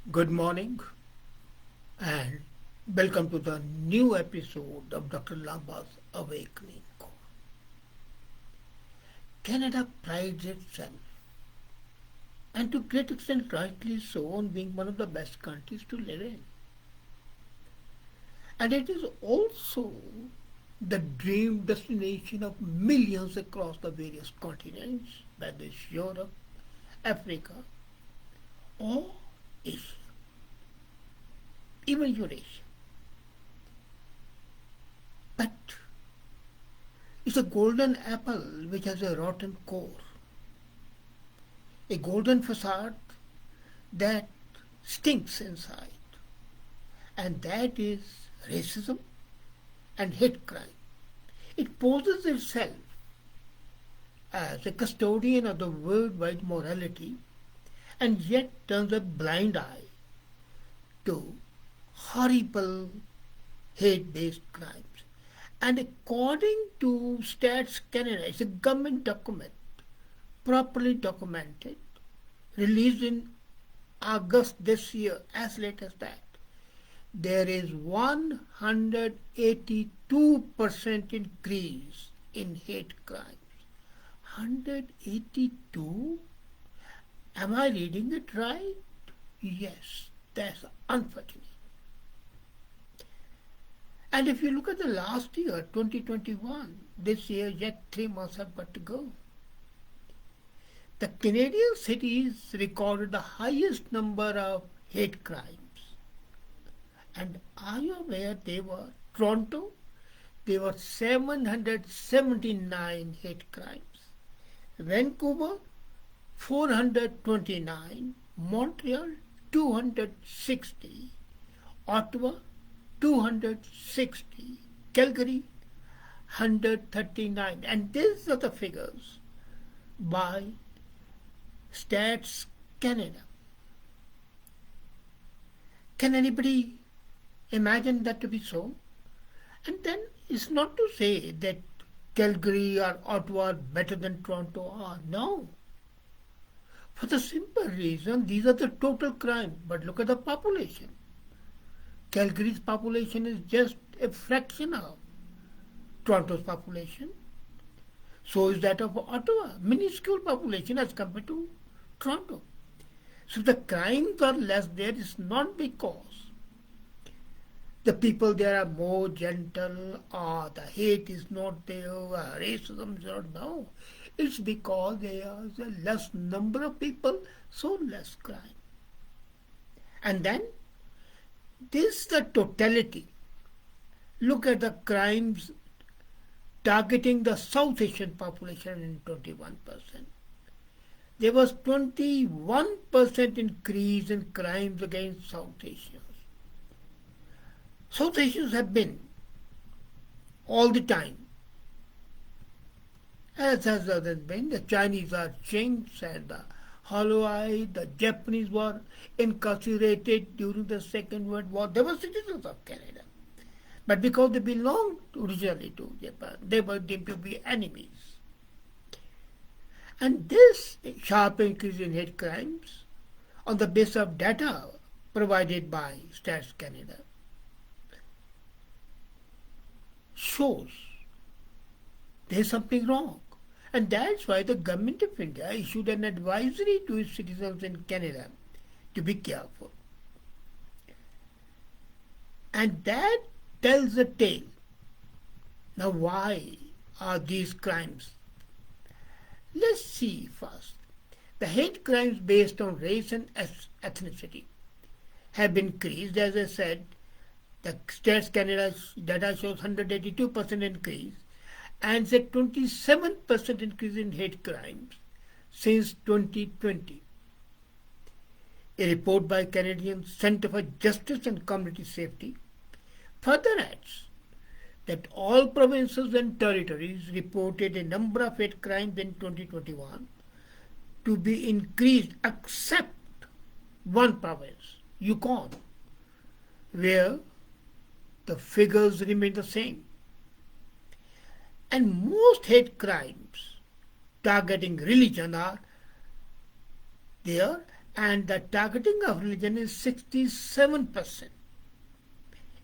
Good morning and welcome to the new episode of Dr. Lamba's Awakening Call. Canada prides itself, and to great extent rightly so, on being one of the best countries to live in. And it is also the dream destination of millions across the various continents, whether it's Europe, Africa, or Asia, even Eurasia. But it's a golden apple which has a rotten core, a golden facade that stinks inside, and that is racism and hate crime. It poses itself as a custodian of the worldwide morality and yet turns a blind eye to horrible hate based crimes. And according to Stats Canada, it's a government document, properly documented, released in August this year, as late as that. There is 182% increase in hate crimes. 182? Am I reading it right? Yes, that's unfortunate. And if you look at the last year, 2021, this year yet 3 months have got to go. The Canadian cities recorded the highest number of hate crimes. And are you aware they were Toronto? There were 779 hate crimes. Vancouver, 429. Montreal, 260. Ottawa, 260. Calgary, 139. And these are the figures by Stats Canada. Can anybody imagine that to be so? And then it's not to say that Calgary or Ottawa are better than Toronto are. No. For the simple reason, these are the total crime. But look at the population. Calgary's population is just a fraction of Toronto's population. So is that of Ottawa, minuscule population as compared to Toronto. So the crimes are less there. It's not because the people there are more gentle or the hate is not there or racism is not. No. It's because there is a less number of people, so less crime. And then this is the totality. Look at the crimes targeting the South Asian population in 21%. There was 21% increase in crimes against South Asians. South Asians have been all the time, as has others been. The Chinese are Chinks and the Hollow-eyed. The Japanese were incarcerated during the Second World War. They were citizens of Canada. But because they belonged originally to Japan, they were deemed to be enemies. And this sharp increase in hate crimes on the basis of data provided by Stats Canada shows there's something wrong. And that's why the government of India issued an advisory to its citizens in Canada to be careful. And that tells a tale. Now why are these crimes? Let's see first. The hate crimes based on race and ethnicity have increased. As I said, the Stats Canada's data shows 182% increase and a 27% increase in hate crimes since 2020. A report by Canadian Centre for Justice and Community Safety further adds that all provinces and territories reported a number of hate crimes in 2021 to be increased except one province, Yukon, where the figures remain the same. And most hate crimes targeting religion are there and the targeting of religion is 67%,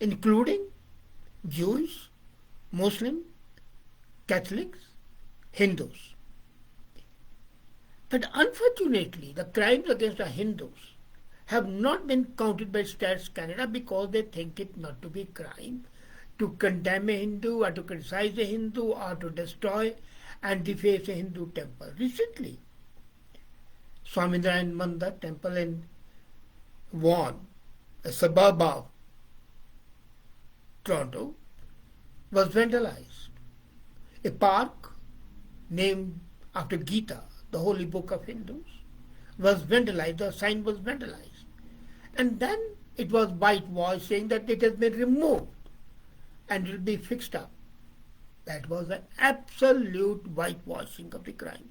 including Jews, Muslim, Catholics, Hindus. But unfortunately, the crimes against the Hindus have not been counted by Stats Canada because they think it not to be crime to condemn a Hindu or to criticize a Hindu or to destroy and deface a Hindu temple. Recently, Swaminarayan Mandir temple in Vaughan, a suburb of Toronto, was vandalized. A park named after Gita, the holy book of Hindus, was vandalized, the sign was vandalized. And then it was whitewashed, saying that it has been removed and it will be fixed up. That was an absolute whitewashing of the crime.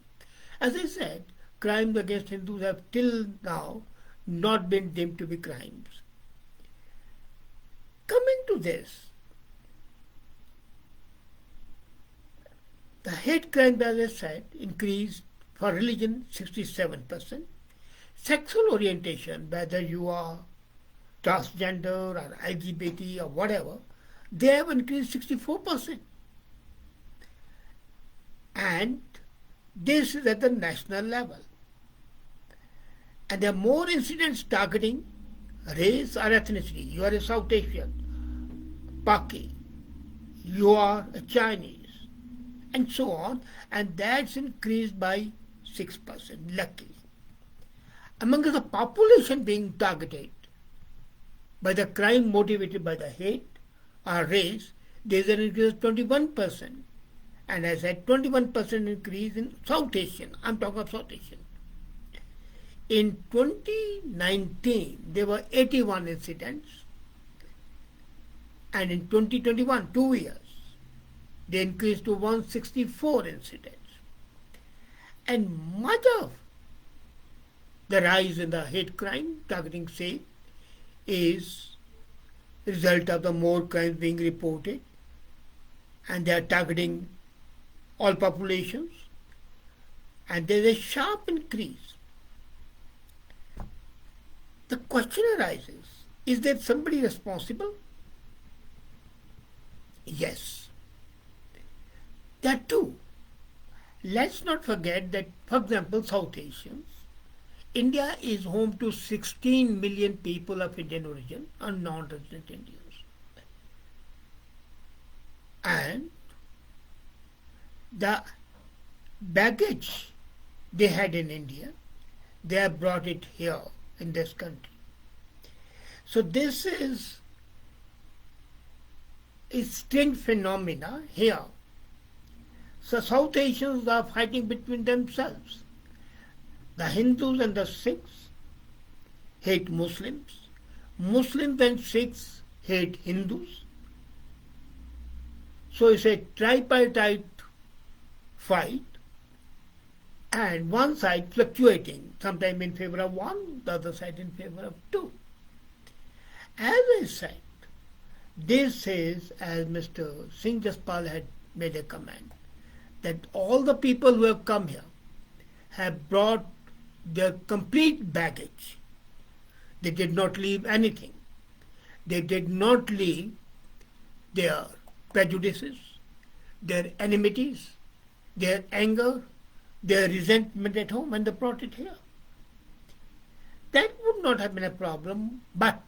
As I said, crimes against Hindus have till now not been deemed to be crimes. Coming to this, the hate crime, as I said, increased for religion 67%. Sexual orientation, whether you are transgender or LGBT or whatever, they have increased 64%. And this is at the national level. And there are more incidents targeting race or ethnicity. You are a South Asian, Paki, you are a Chinese, and so on. And that's increased by 6%, luckily. Among the population being targeted by the crime motivated by the hate or race, there is an increase of 21%. And as I said, 21% increase in South Asian. I'm talking of South Asian. In 2019, there were 81 incidents. And in 2021, 2 years, they increased to 164 incidents. And much of the rise in the hate crime targeting say is a result of the more crimes being reported, and they are targeting all populations, and there is a sharp increase. The question arises, is there somebody responsible? Yes. That too. Let's not forget that, for example, South Asians, India is home to 16 million people of Indian origin or non-resident Indians. And the baggage they had in India, they have brought it here in this country. So this is a strange phenomena here. So South Asians are fighting between themselves. The Hindus and the Sikhs hate Muslims. Muslims and Sikhs hate Hindus. So it's a tripartite fight, and one side fluctuating, sometimes in favor of one, the other side in favor of two. As I said, this is, as Mr. Singh Jaspal had made a comment, that all the people who have come here have brought their complete baggage. They did not leave anything. They did not leave their prejudices, their enmities, their anger, their resentment at home, and they brought it here. That would not have been a problem, but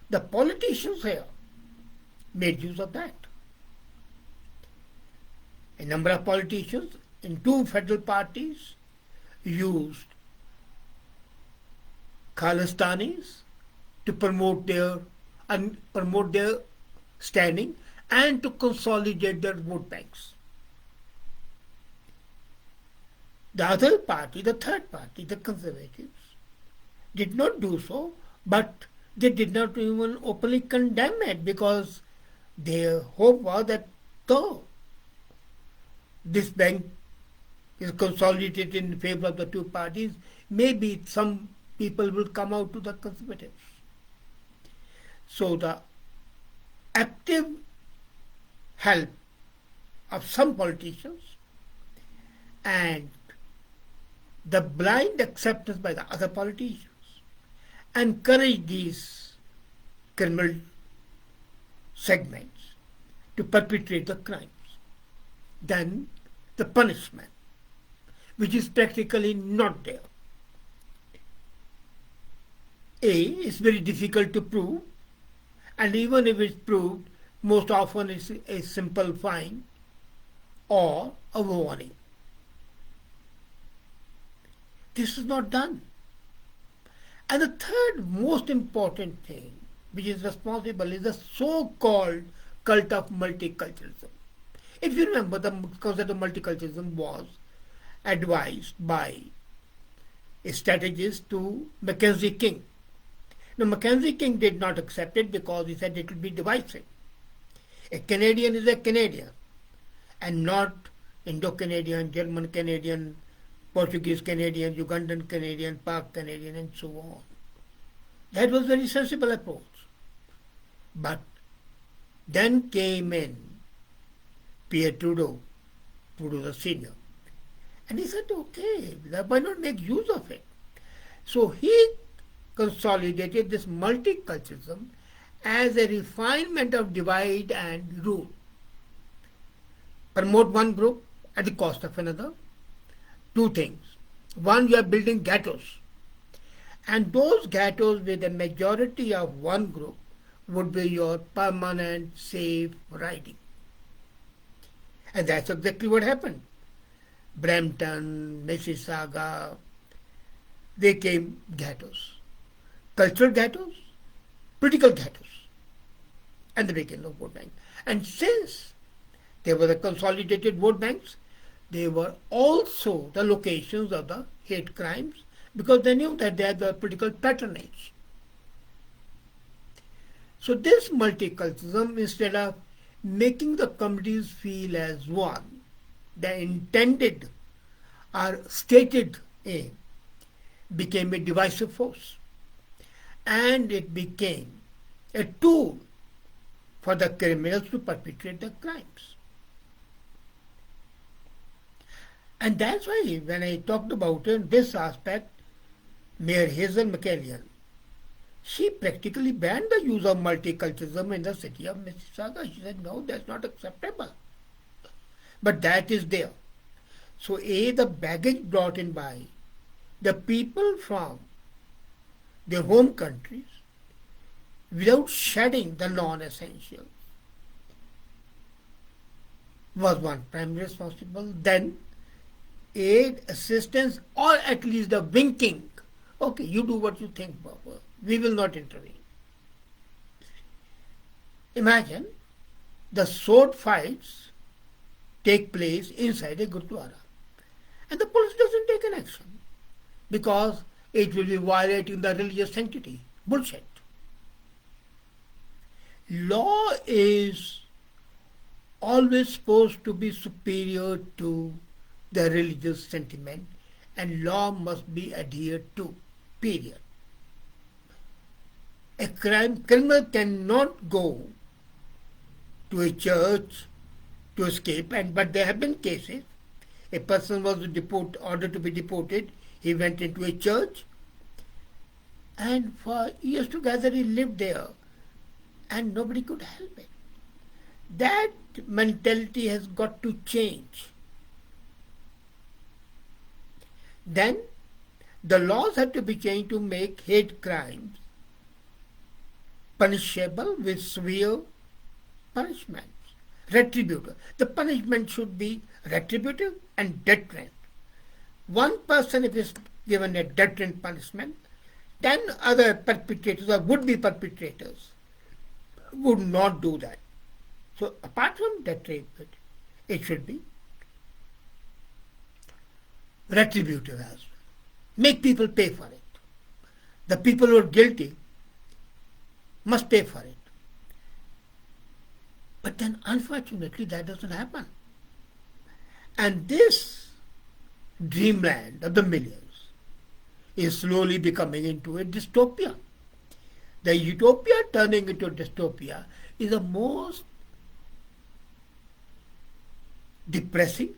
the politicians here made use of that. A number of politicians in two federal parties used Khalistanis to promote their standing and to consolidate their vote banks. The other party, the third party, the Conservatives, did not do so, but they did not even openly condemn it because their hope was that though this bank is consolidated in favor of the two parties, maybe some people will come out to the Conservatives. So the active help of some politicians and the blind acceptance by the other politicians encourage these criminal segments to perpetrate the crimes. Then the punishment, which is practically not there. A is very difficult to prove, and even if it's proved, most often it's a simple fine or a warning. This is not done. And the third most important thing which is responsible is the so-called cult of multiculturalism. If you remember, the concept of multiculturalism was advised by a strategist to Mackenzie King. Now, Mackenzie King did not accept it because he said it will be divisive. A Canadian is a Canadian and not Indo-Canadian, German-Canadian, Portuguese-Canadian, Ugandan-Canadian, Pak-Canadian, and so on. That was a very sensible approach. But then came in Pierre Trudeau the senior, and he said, okay, why not make use of it? So he consolidated this multiculturalism as a refinement of divide and rule. Promote one group at the cost of another. Two things. One, you are building ghettos. And those ghettos with a majority of one group would be your permanent safe riding. And that's exactly what happened. Brampton, Mississauga, they came ghettos. Cultural ghettos, political ghettos, and the beginning of vote bank. And since they were the consolidated vote banks, they were also the locations of the hate crimes because they knew that they had the political patronage. So this multiculturalism, instead of making the communities feel as one, the intended or stated aim became a divisive force. And it became a tool for the criminals to perpetrate the crimes. And that's why when I talked about this aspect, Mayor Hazel McCallion, she practically banned the use of multiculturalism in the city of Mississauga. She said, no, that's not acceptable. But that is there. So A, the baggage brought in by the people from their home countries without shedding the non-essentials was one primary responsible. Then aid, assistance, or at least the winking. Okay, you do what you think, Baba. We will not intervene. Imagine the sword fights take place inside a Gurdwara and the police doesn't take an action because it will be violating the religious sanctity. Bullshit. Law is always supposed to be superior to the religious sentiment, and law must be adhered to, period. A criminal cannot go to a church to escape, but there have been cases. A person was ordered to be deported. He went into a church, and for years together he lived there, and nobody could help it. That mentality has got to change. Then the laws have to be changed to make hate crimes punishable with severe punishments. Retributive. The punishment should be retributive and deterrent. One person, if is given a deterrent punishment, 10 other perpetrators or would-be perpetrators would not do that. So apart from deterrent, it should be retributive as well. Make people pay for it. The people who are guilty must pay for it. But then unfortunately that doesn't happen. And this dreamland of the millions is slowly becoming into a dystopia. The utopia turning into a dystopia is the most depressing,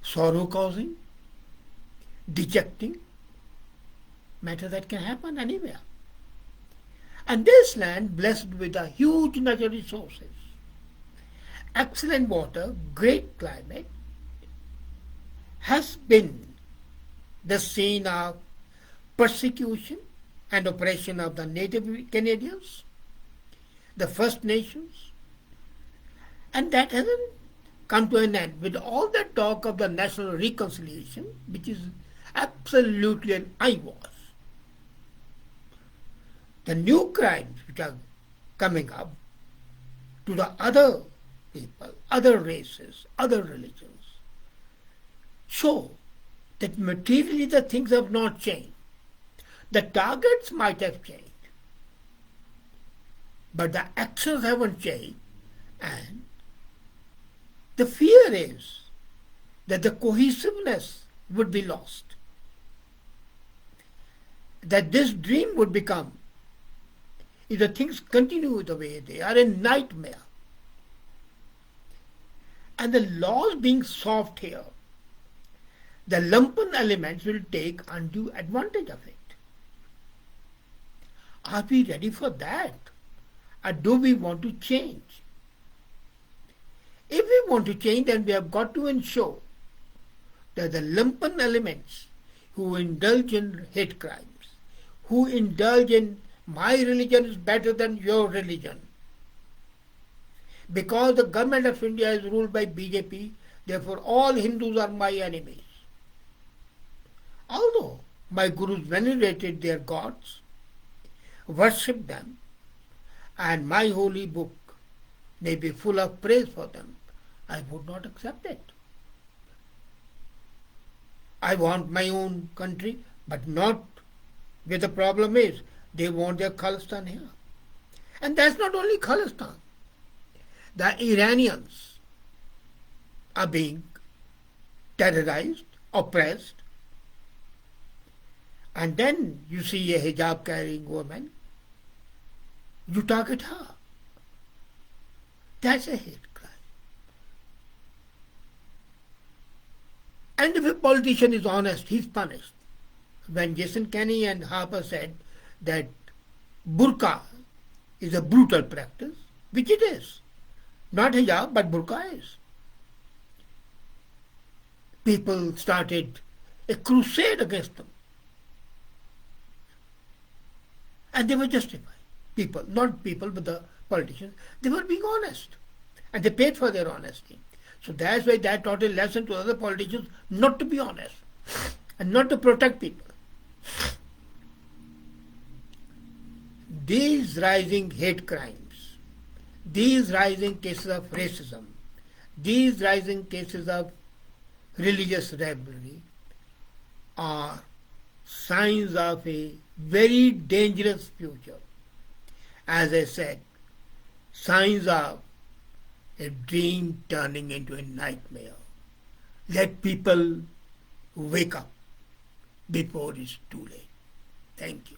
sorrow-causing, dejecting, matter that can happen anywhere. And this land, blessed with a huge natural resources, excellent water, great climate, has been the scene of persecution and oppression of the native Canadians, the First Nations, and that hasn't come to an end with all the talk of the national reconciliation, which is absolutely an eyewash. The new crimes which are coming up to the other people, other races, other religions, show that materially the things have not changed. The targets might have changed, but the actions haven't changed, and the fear is that the cohesiveness would be lost, that this dream would become, if the things continue the way they are, a nightmare. And the laws being soft here, the lumpen elements will take undue advantage of it. Are we ready for that? Or do we want to change? If we want to change, then we have got to ensure that the lumpen elements who indulge in hate crimes, who indulge in my religion is better than your religion, because the government of India is ruled by BJP, therefore all Hindus are my enemies. Although my gurus venerated their gods, worshipped them, and my holy book may be full of praise for them, I would not accept it. I want my own country, but not where the problem is. They want their Khalistan here. And that's not only Khalistan. The Iranians are being terrorized, oppressed, and then you see a hijab carrying woman, you target her. That's a hate crime. And if a politician is honest, he's punished. When Jason Kenney and Harper said that burqa is a brutal practice, which it is. Not hijab, but burqa is. People started a crusade against them. And they were justified. People, not people, but the politicians, they were being honest. And they paid for their honesty. So that's why that taught a lesson to other politicians not to be honest and not to protect people. These rising hate crimes, these rising cases of racism, these rising cases of religious rivalry are signs of a very dangerous future. As I said, signs of a dream turning into a nightmare. Let people wake up before it's too late. Thank you.